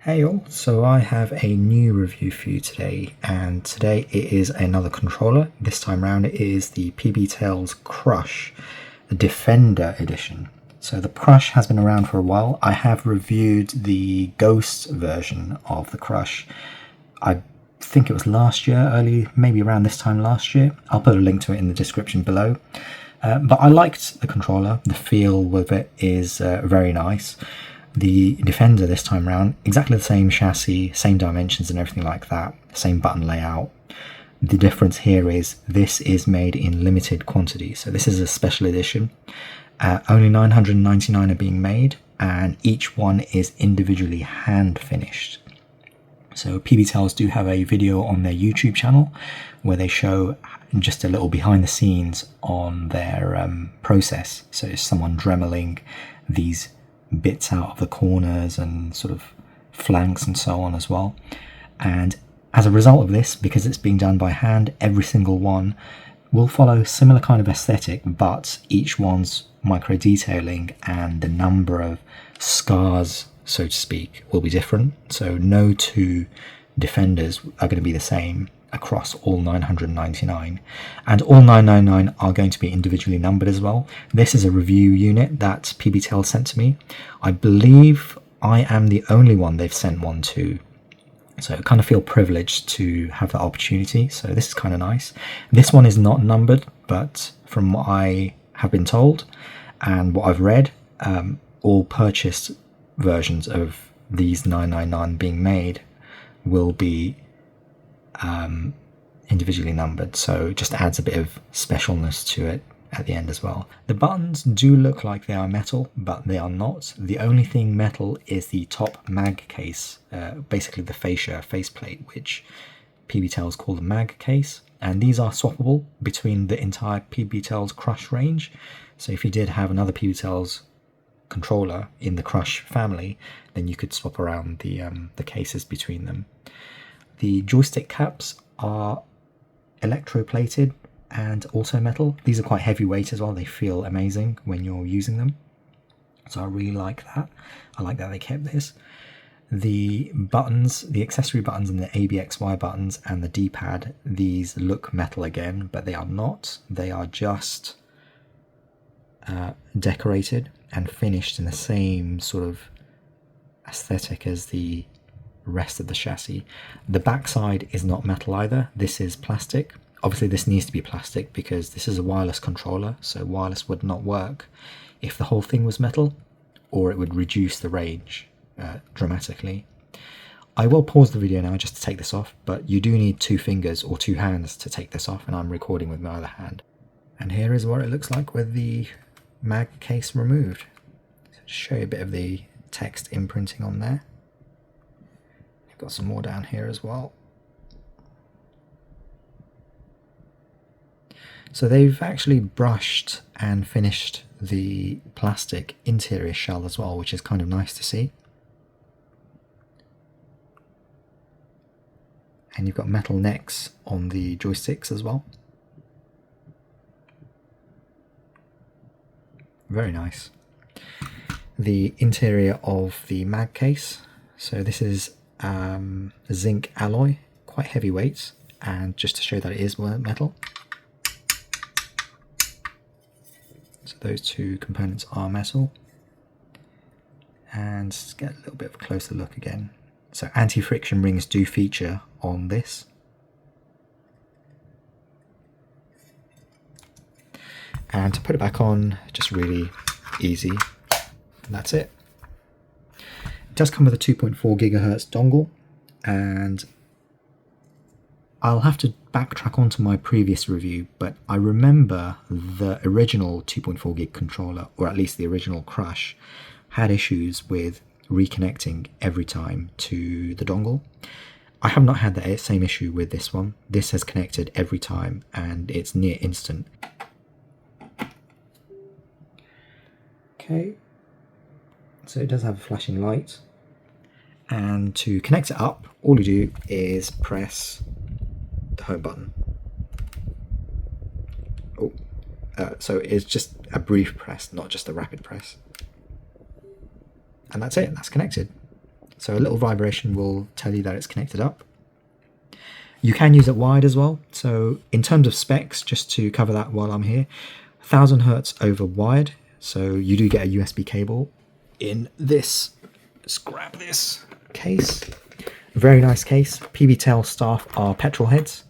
Hey all, so I have a new review for you today, and today it is another controller. This time around it is the PBtails Crush Defender Edition. So the Crush has been around for a while. I have reviewed the Ghost version of the Crush. I think it was last year, maybe around this time last year. I'll put a link to it in the description below. But I liked the controller. The feel with it is very nice. The Defender this time around, exactly the same chassis, same dimensions and everything like that, same button layout. The difference here is this is made in limited quantity, so this is a special edition. Only 999 are being made, and each one is individually hand finished. So PBtails do have a video on their YouTube channel where they show just a little behind the scenes on their process. So it's someone dremeling these bits out of the corners and sort of flanks and so on as well. And as a result of this, because it's being done by hand, every single one will follow similar kind of aesthetic, but each one's micro detailing and the number of scars, so to speak, will be different. So no two Defenders are going to be the same across all 999, and all 999 are going to be individually numbered as well. This is a review unit that PBtails sent to me. I believe I am the only one they've sent one to, so I kind of feel privileged to have that opportunity, so this is kind of nice. This one is not numbered, but from what I have been told and what I've read, all purchased versions of these 999 being made will be individually numbered, so it just adds a bit of specialness to it at the end as well. The buttons do look like they are metal, but they are not. The only thing metal is the top Magcase, basically the faceplate, which PBtails call the Magcase, and these are swappable between the entire PBtails Crush range. So if you did have another PBtails controller in the Crush family, then you could swap around the cases between them. The joystick caps are electroplated and also metal. These are quite heavyweight as well. They feel amazing when you're using them, so I really like that. I like that they kept this. The buttons, the accessory buttons and the ABXY buttons and the D-pad, these look metal again, but they are not. They are just decorated and finished in the same sort of aesthetic as the rest of the chassis. The backside is not metal either. This is plastic. Obviously this needs to be plastic because this is a wireless controller, so wireless would not work if the whole thing was metal, or it would reduce the range dramatically. I will pause the video now just to take this off, but you do need 2 fingers or 2 hands to take this off, and I'm recording with my other hand. And here is what it looks like with the mag case removed. So to show you a bit of the text imprinting on there. Got some more down here as well. So they've actually brushed and finished the plastic interior shell as well, which is kind of nice to see. And you've got metal necks on the joysticks as well. Very nice. The interior of the mag case. So this is zinc alloy, quite heavyweight, and just to show that it is metal. So those 2 components are metal. And let's get a little bit of a closer look again. So anti-friction rings do feature on this. And to put it back on, just really easy. And that's it. It does come with a 2.4 gigahertz dongle, and I'll have to backtrack onto my previous review, but I remember the original 2.4 gig controller, or at least the original Crush, had issues with reconnecting every time to the dongle. I have not had the same issue with this one. This has connected every time and it's near instant. Okay. So it does have a flashing light, and to connect it up, all you do is press the home button. So it's just a brief press, not just a rapid press. And that's it, that's connected. So a little vibration will tell you that it's connected up. You can use it wired as well. So in terms of specs, just to cover that while I'm here, 1000 hertz over wired. So you do get a USB cable in this. Let's grab this case. Very nice case. PBTel staff are petrol heads.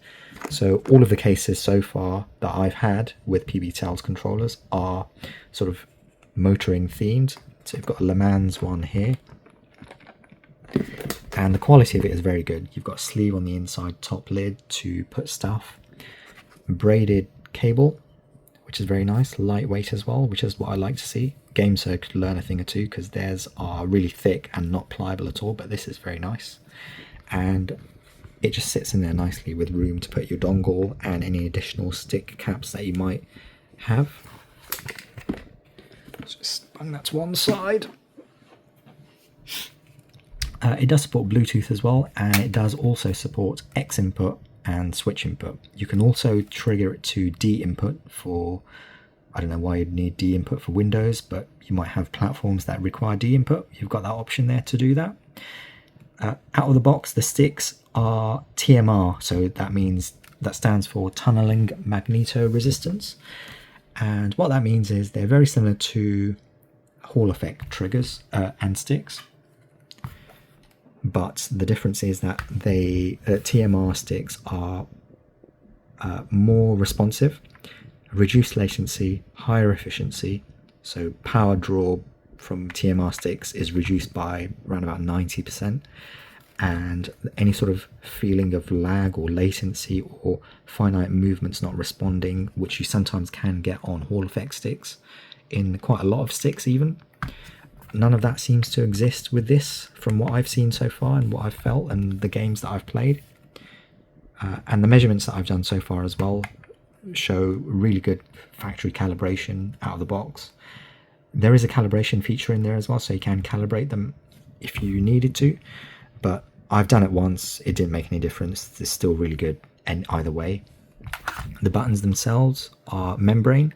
So all of the cases so far that I've had with PBTel's controllers are sort of motoring themed. So you've got a Le Mans one here. And the quality of it is very good. You've got a sleeve on the inside top lid to put stuff. Braided cable, which is very nice. Lightweight as well, which is what I like to see. GameSir could learn a thing or two because theirs are really thick and not pliable at all, but this is very nice. And it just sits in there nicely with room to put your dongle and any additional stick caps that you might have. Just bang that to one side. It does support Bluetooth as well, and it does also support X input and switch input. You can also trigger it to D input for, I don't know why you'd need D input for Windows, but you might have platforms that require D input. You've got that option there to do that. Out of the box, the sticks are TMR, so that stands for tunneling magneto resistance. And what that means is they're very similar to Hall effect triggers and sticks. But the difference is that TMR sticks are more responsive, reduced latency, higher efficiency. So power draw from TMR sticks is reduced by around about 90%. And any sort of feeling of lag or latency or finite movements not responding, which you sometimes can get on Hall effect sticks, in quite a lot of sticks even, none of that seems to exist with this from what I've seen so far and what I've felt and the games that I've played. And the measurements that I've done so far as well show really good factory calibration out of the box. There is a calibration feature in there as well, so you can calibrate them if you needed to, but I've done it once, it didn't make any difference. It's still really good and either way. The buttons themselves are membrane.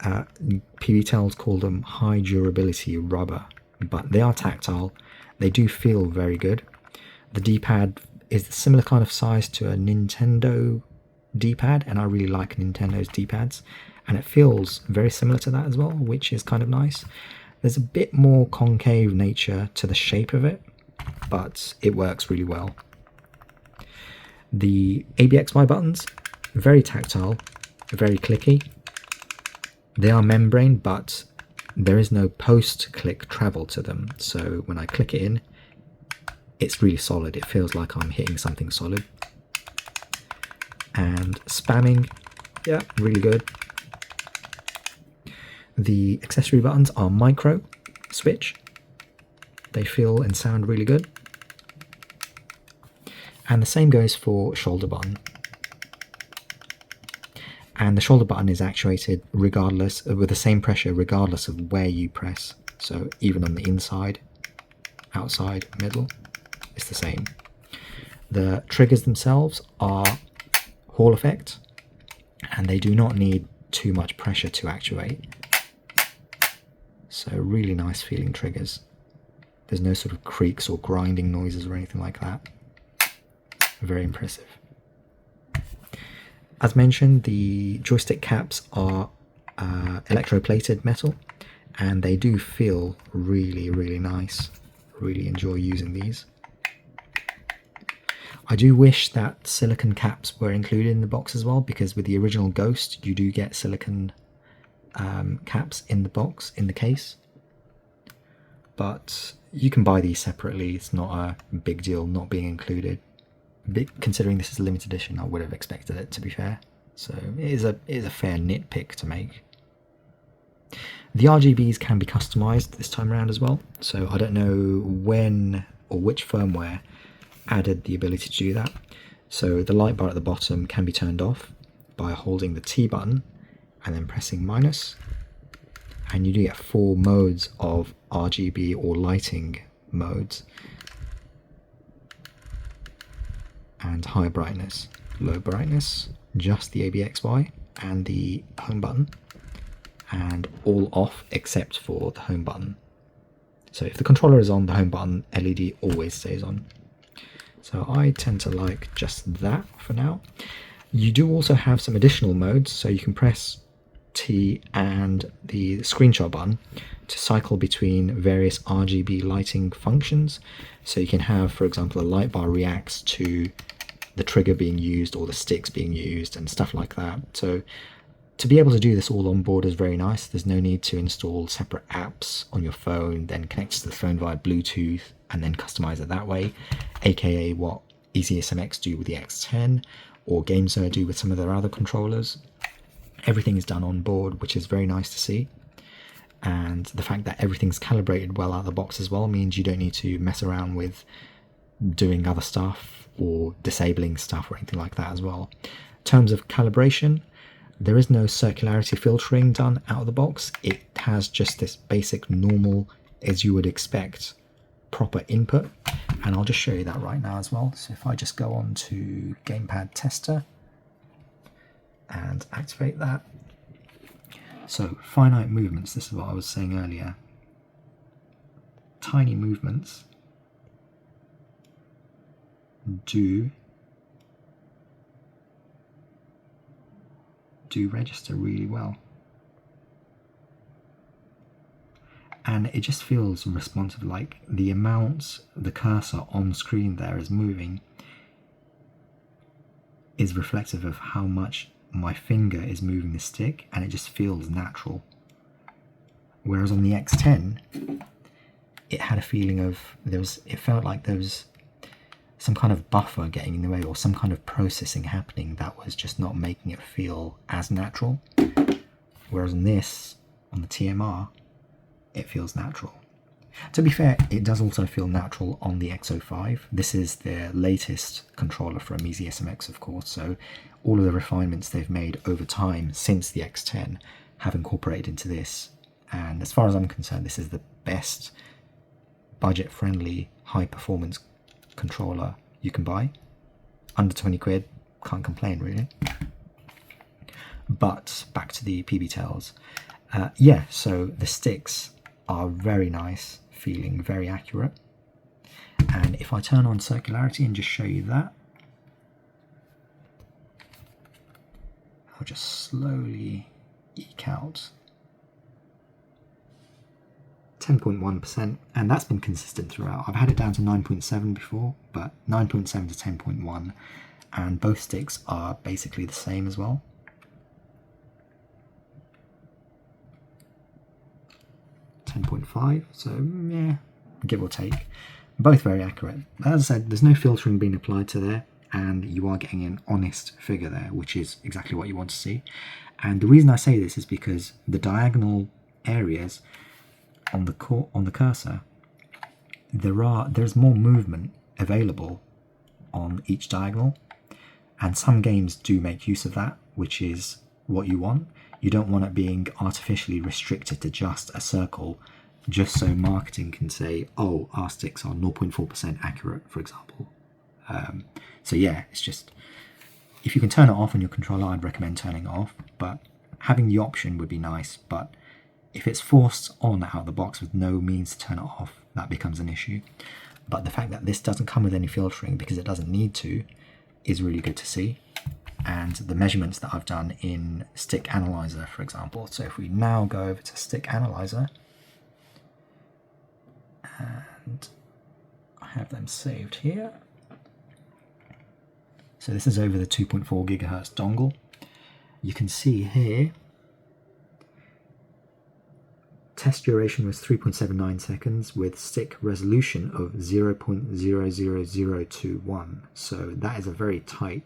PBTels call them high durability rubber, but they are tactile. They do feel very good. The D-pad is a similar kind of size to a Nintendo D-pad, and I really like Nintendo's D-pads, and it feels very similar to that as well, which is kind of nice. There's a bit more concave nature to the shape of it, but it works really well. The ABXY buttons, very tactile, very clicky. They are membrane, but there is no post-click travel to them. So when I click it in, it's really solid. It feels like I'm hitting something solid. And spamming, yeah, really good. The accessory buttons are micro switch. They feel and sound really good. And the same goes for shoulder button. And the shoulder button is actuated regardless, with the same pressure regardless of where you press. So even on the inside, outside, middle, it's the same. The triggers themselves are Hall effect, and they do not need too much pressure to actuate. So really nice feeling triggers. There's no sort of creaks or grinding noises or anything like that. Very impressive. As mentioned, the joystick caps are electroplated metal, and they do feel really, really nice. Really enjoy using these. I do wish that silicon caps were included in the box as well, because with the original Ghost, you do get silicon caps in the box, in the case. But you can buy these separately. It's not a big deal not being included. Considering this is a limited edition, I would have expected it, to be fair. So it is a fair nitpick to make. The RGBs can be customized this time around as well. So I don't know when or which firmware added the ability to do that. So the light bar at the bottom can be turned off by holding the T button and then pressing minus. And you do get 4 modes of RGB or lighting modes. And high brightness, low brightness, just the ABXY and the home button, and all off except for the home button. So if the controller is on, the home button LED always stays on. So I tend to like just that for now. You do also have some additional modes, so you can press T and the screenshot button to cycle between various RGB lighting functions. So you can have, for example, a light bar reacts to the trigger being used or the sticks being used and stuff like that. So to be able to do this all on board is very nice. There's no need to install separate apps on your phone, then connect to the phone via Bluetooth and then customize it that way, aka what EasySMX do with the X10 or GameZone do with some of their other controllers. Everything is done on board, which is very nice to see. And the fact that everything's calibrated well out of the box as well means you don't need to mess around with doing other stuff or disabling stuff or anything like that as well. In terms of calibration, there is no circularity filtering done out of the box. It has just this basic normal, as you would expect, proper input. And I'll just show you that right now as well. So if I just go on to Gamepad Tester and activate that. So finite movements, this is what I was saying earlier. Tiny movements do register really well. And it just feels responsive, like the amount the cursor on screen there is moving is reflective of how much my finger is moving the stick, and it just feels natural. Whereas on the X10, it had a feeling of, it felt like there was some kind of buffer getting in the way or some kind of processing happening that was just not making it feel as natural. Whereas on this, on the TMR, it feels natural. To be fair, it does also feel natural on the X05. This is their latest controller from EasySMX, of course, so all of the refinements they've made over time since the X10 have incorporated into this. And as far as I'm concerned, this is the best budget-friendly, high-performance controller you can buy. Under 20 quid, can't complain really. But back to the PB Tails. Yeah, so the sticks are very nice feeling, very accurate. And if I turn on circularity and just show you that, I'll just slowly eke out 10.1%, and that's been consistent throughout. I've had it down to 9.7 before, but 9.7 to 10.1, and both sticks are basically the same as well. .5, so yeah, give or take. Both very accurate. As I said, there's no filtering being applied to there, and you are getting an honest figure there, which is exactly what you want to see. And the reason I say this is because the diagonal areas on the cursor, there's more movement available on each diagonal, and some games do make use of that, which is what you want. You don't want it being artificially restricted to just a circle, just so marketing can say, oh, our sticks are 0.4% accurate, for example. So yeah, it's just, if you can turn it off on your controller, I'd recommend turning it off, but having the option would be nice. But if it's forced on out of the box with no means to turn it off, that becomes an issue. But the fact that this doesn't come with any filtering because it doesn't need to is really good to see. And the measurements that I've done in Stick Analyzer, for example. So if we now go over to Stick Analyzer, and I have them saved here. So this is over the 2.4 gigahertz dongle. You can see here, test duration was 3.79 seconds with stick resolution of 0.00021. So that is a very tight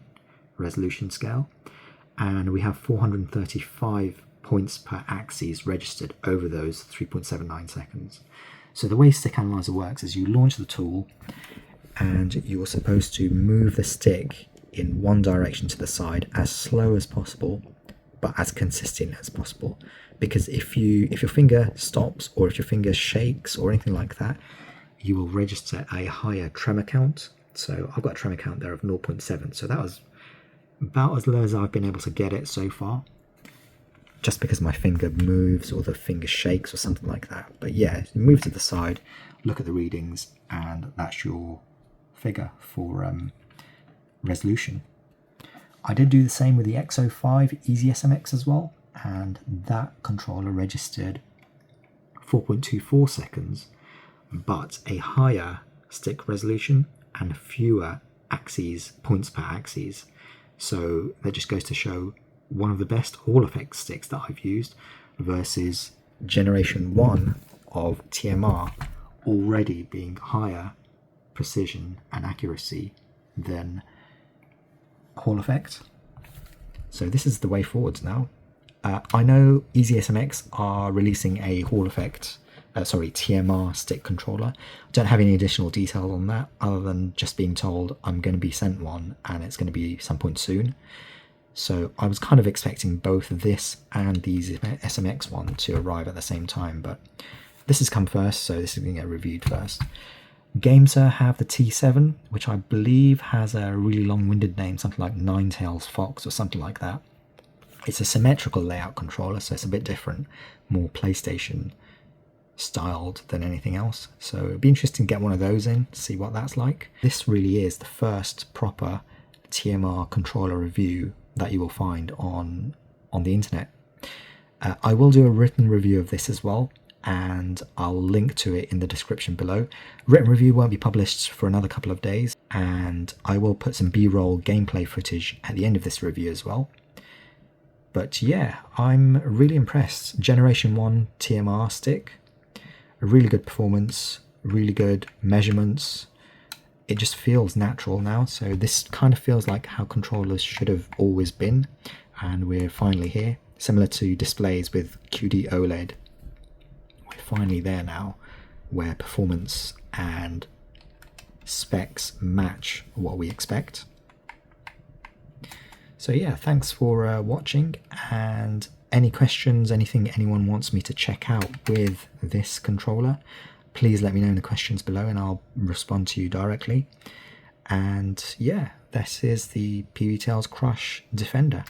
resolution scale, and we have 435 points per axis registered over those 3.79 seconds. So the way Stick Analyzer works is you launch the tool and you're supposed to move the stick in one direction to the side as slow as possible but as consistent as possible, because if your finger stops or if your finger shakes or anything like that, you will register a higher tremor count. So I've got a tremor count there of 0.7, so that was about as low as I've been able to get it so far. just because my finger moves or the finger shakes or something like that. But yeah, move to the side, look at the readings, and that's your figure for resolution. I did do the same with the X05 Easy SMX as well, and that controller registered 4.24 seconds, but a higher stick resolution and fewer axes, points per axis. So that just goes to show one of the best Hall effect sticks that I've used versus generation 1 of TMR already being higher precision and accuracy than Hall effect. So this is the way forwards now. I know EasySMX are releasing a Hall effect, TMR stick controller. I don't have any additional details on that other than just being told I'm going to be sent one and it's going to be some point soon. So I was kind of expecting both this and the SMX one to arrive at the same time, but this has come first, so this is going to get reviewed first. Gamesir have the T7, which I believe has a really long-winded name, something like Ninetales Fox or something like that. It's a symmetrical layout controller, so it's a bit different, more PlayStation styled than anything else. So it'd be interesting to get one of those in, see what that's like. This really is the first proper TMR controller review that you will find on the internet. I will do a written review of this as well, and I'll link to it in the description below. Written review won't be published for another couple of days, and I will put some B-roll gameplay footage at the end of this review as well. But yeah, I'm really impressed. Generation 1 TMR stick, a really good performance, really good measurements. It just feels natural now, so this kind of feels like how controllers should have always been, and we're finally here. Similar to displays with QD OLED, we're finally there now, where performance and specs match what we expect. So yeah, thanks for watching, and any questions, anything anyone wants me to check out with this controller, please let me know in the questions below and I'll respond to you directly. And yeah, this is the PBTails Crush Defender.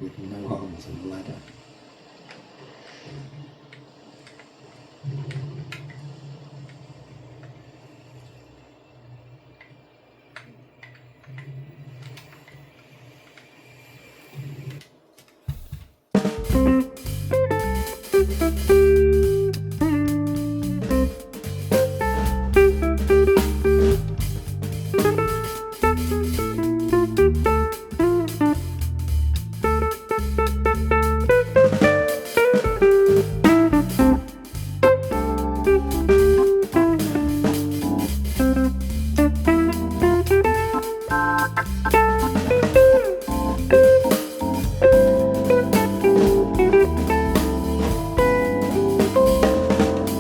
with no arms and ladder.